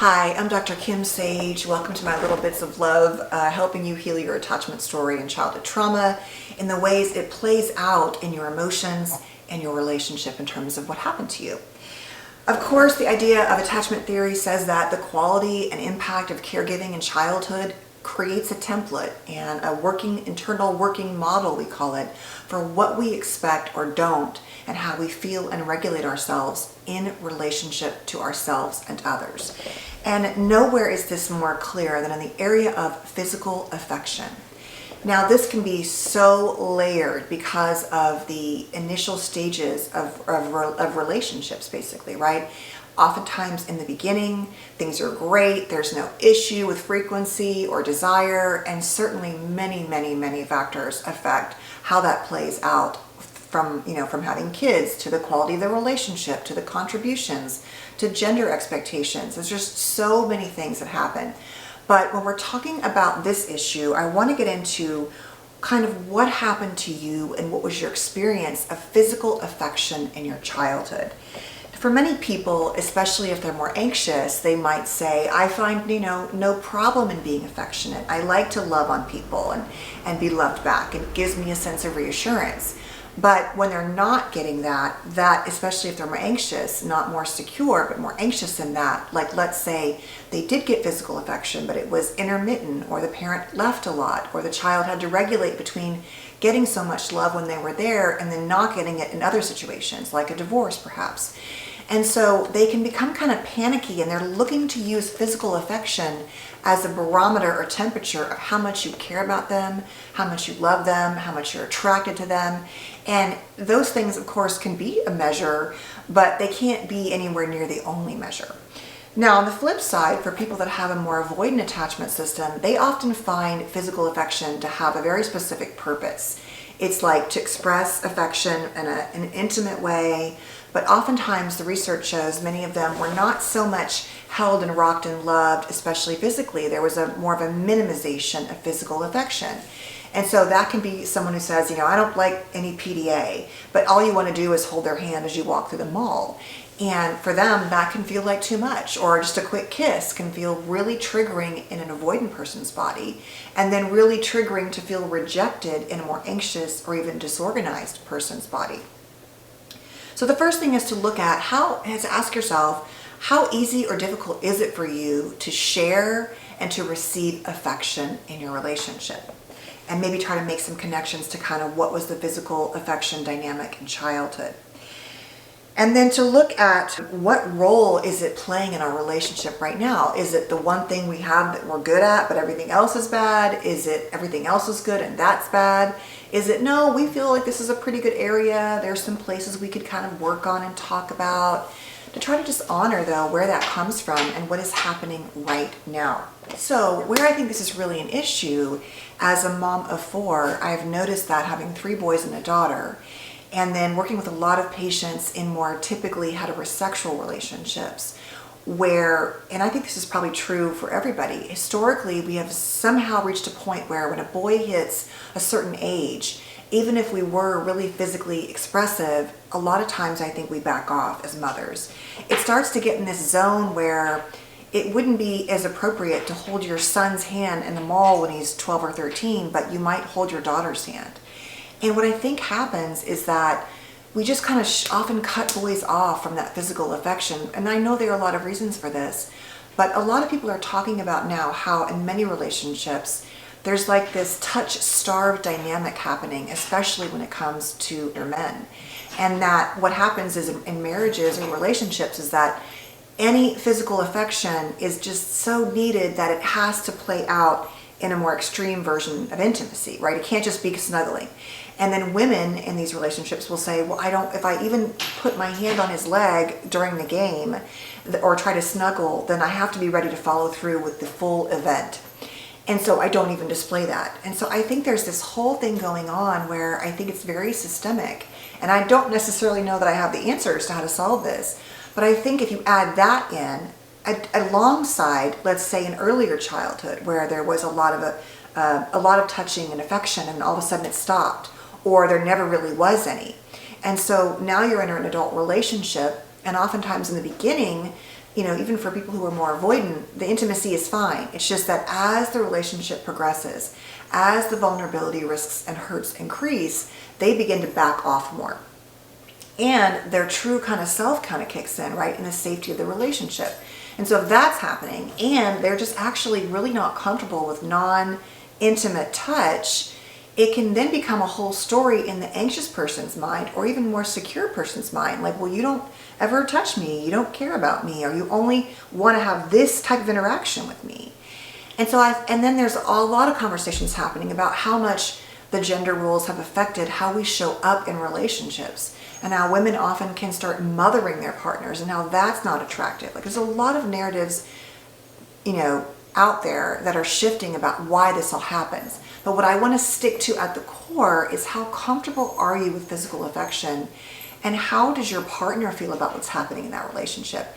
Hi, I'm Dr. Kim Sage. Welcome to my Little Bits of Love, helping you heal your attachment story and childhood trauma in the ways it plays out in your emotions and your relationship in terms of what happened to you. Of course, the idea of attachment theory says that the quality and impact of caregiving in childhood creates a template and a internal working model, we call it, for what we expect or don't and how we feel and regulate ourselves in relationship to ourselves and others. And nowhere is this more clear than in the area of physical affection. Now, this can be so layered because of the initial stages of relationships, basically, right? Oftentimes in the beginning, things are great. There's no issue with frequency or desire, and certainly many factors affect how that plays out from having kids to the quality of the relationship, to the contributions, to gender expectations. There's just so many things that happen. But when we're talking about this issue, I want to get into kind of what happened to you and what was your experience of physical affection in your childhood. For many people, especially if they're more anxious, they might say, I find, no problem in being affectionate. I like to love on people and be loved back. It gives me a sense of reassurance. But when they're not getting that, especially if they're more anxious, not more secure, but more anxious than that, like let's say they did get physical affection, but it was intermittent, or the parent left a lot, or the child had to regulate between getting so much love when they were there and then not getting it in other situations, like a divorce perhaps. And so they can become kind of panicky and they're looking to use physical affection as a barometer or temperature of how much you care about them, how much you love them, how much you're attracted to them. And those things, of course, can be a measure, but they can't be anywhere near the only measure. Now, on the flip side, for people that have a more avoidant attachment system, they often find physical affection to have a very specific purpose. It's like to express affection in an intimate way, but oftentimes the research shows many of them were not so much held and rocked and loved, especially physically. There was more of a minimization of physical affection. And so that can be someone who says, I don't like any PDA, but all you want to do is hold their hand as you walk through the mall. And for them, that can feel like too much, or just a quick kiss can feel really triggering in an avoidant person's body, and then really triggering to feel rejected in a more anxious or even disorganized person's body. So the first thing is to look at to ask yourself, how easy or difficult is it for you to share and to receive affection in your relationship? And maybe try to make some connections to kind of what was the physical affection dynamic in childhood. And then to look at what role is it playing in our relationship right now? Is it the one thing we have that we're good at, but everything else is bad? Is it everything else is good and that's bad? Is it, no, we feel like this is a pretty good area. There's some places we could kind of work on and talk about. To try to just honor, though, where that comes from and what is happening right now. So where I think this is really an issue, as a mom of 4, I've noticed that having 3 boys and a daughter, and then working with a lot of patients in more typically heterosexual relationships, where, and I think this is probably true for everybody, historically we have somehow reached a point where when a boy hits a certain age, even if we were really physically expressive, a lot of times I think we back off as mothers. It starts to get in this zone where it wouldn't be as appropriate to hold your son's hand in the mall when he's 12 or 13, but you might hold your daughter's hand. And what I think happens is that we just kind of often cut boys off from that physical affection. And I know there are a lot of reasons for this, but a lot of people are talking about now how in many relationships, there's like this touch-starved dynamic happening, especially when it comes to your men. And that what happens is in marriages and relationships is that any physical affection is just so needed that it has to play out in a more extreme version of intimacy, right? It can't just be snuggling. And then women in these relationships will say, well, if I even put my hand on his leg during the game or try to snuggle, then I have to be ready to follow through with the full event. And so I don't even display that. And so I think there's this whole thing going on where I think it's very systemic. And I don't necessarily know that I have the answers to how to solve this. But I think if you add that in, alongside, let's say, an earlier childhood where there was a lot of touching and affection and all of a sudden it stopped, or there never really was any. And so now you're in an adult relationship, and oftentimes in the beginning, even for people who are more avoidant, the intimacy is fine. It's just that as the relationship progresses, as the vulnerability risks and hurts increase, they begin to back off more. And their true kind of self kind of kicks in, right, in the safety of the relationship. And so if that's happening and they're just actually really not comfortable with non-intimate touch, it can then become a whole story in the anxious person's mind, or even more secure person's mind. Like, well, you don't ever touch me, you don't care about me, or you only want to have this type of interaction with me. And so and then there's a lot of conversations happening about how much the gender roles have affected how we show up in relationships, and how women often can start mothering their partners, and how that's not attractive. Like, there's a lot of narratives, out there that are shifting about why this all happens. But what I want to stick to at the core is, how comfortable are you with physical affection, and how does your partner feel about what's happening in that relationship?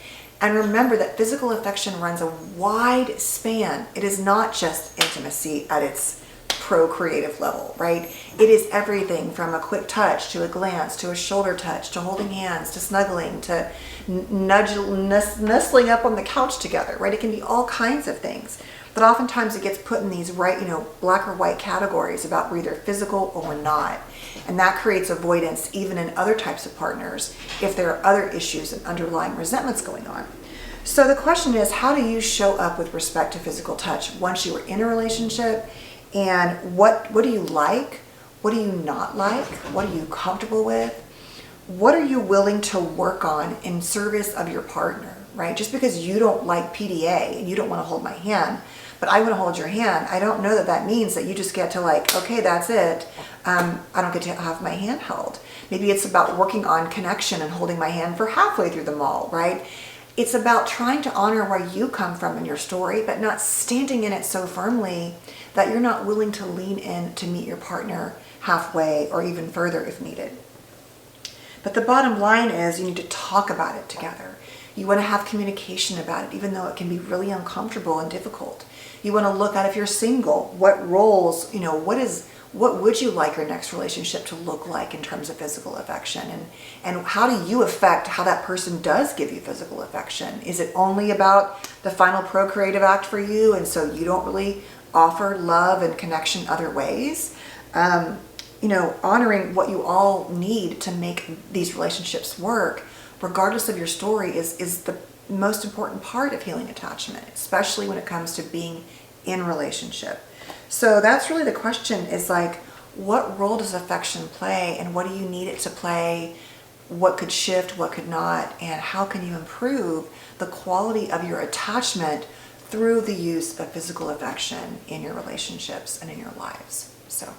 And remember that physical affection runs a wide span. It is not just intimacy at its procreative level, right? It is everything from a quick touch to a glance to a shoulder touch to holding hands to snuggling to nestling up on the couch together, right? It can be all kinds of things. But oftentimes it gets put in these black or white categories about we're either physical or we're not. And that creates avoidance even in other types of partners if there are other issues and underlying resentments going on. So the question is, how do you show up with respect to physical touch once you are in a relationship? And what do you like? What do you not like? What are you comfortable with? What are you willing to work on in service of your partner, right? Just because you don't like PDA and you don't want to hold my hand, but I want to hold your hand, I don't know that means that you just get to okay, that's it. I don't get to have my hand held. Maybe it's about working on connection and holding my hand for halfway through the mall, right? It's about trying to honor where you come from in your story, but not standing in it so firmly that you're not willing to lean in to meet your partner halfway or even further if needed. But the bottom line is, you need to talk about it together. You want to have communication about it, even though it can be really uncomfortable and difficult. You want to look at, if you're single, what roles, what would you like your next relationship to look like in terms of physical affection? And how do you affect how that person does give you physical affection? Is it only about the final procreative act for you, and so you don't really offer love and connection other ways? Honoring what you all need to make these relationships work, regardless of your story, is the most important part of healing attachment, especially when it comes to being in relationship. So that's really the question, is what role does affection play, and what do you need it to play? What could shift, what could not, and how can you improve the quality of your attachment through the use of physical affection in your relationships and in your lives? So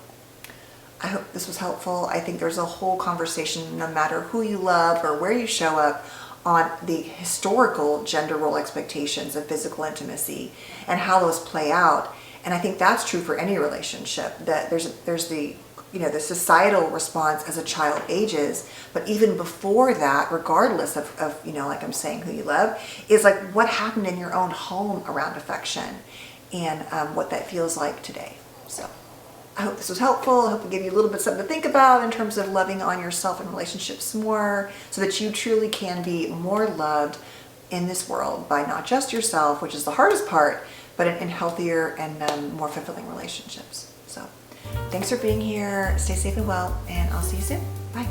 I hope this was helpful. I think there's a whole conversation, no matter who you love or where you show up, on the historical gender role expectations of physical intimacy and how those play out. And I think that's true for any relationship, that there's the the societal response as a child ages, but even before that, regardless of like I'm saying, who you love, is what happened in your own home around affection, and what that feels like today. So I hope this was helpful. I hope it gave you a little bit something to think about in terms of loving on yourself and relationships more, so that you truly can be more loved in this world by not just yourself, which is the hardest part, but in healthier and more fulfilling relationships. So thanks for being here. Stay safe and well, and I'll see you soon. Bye.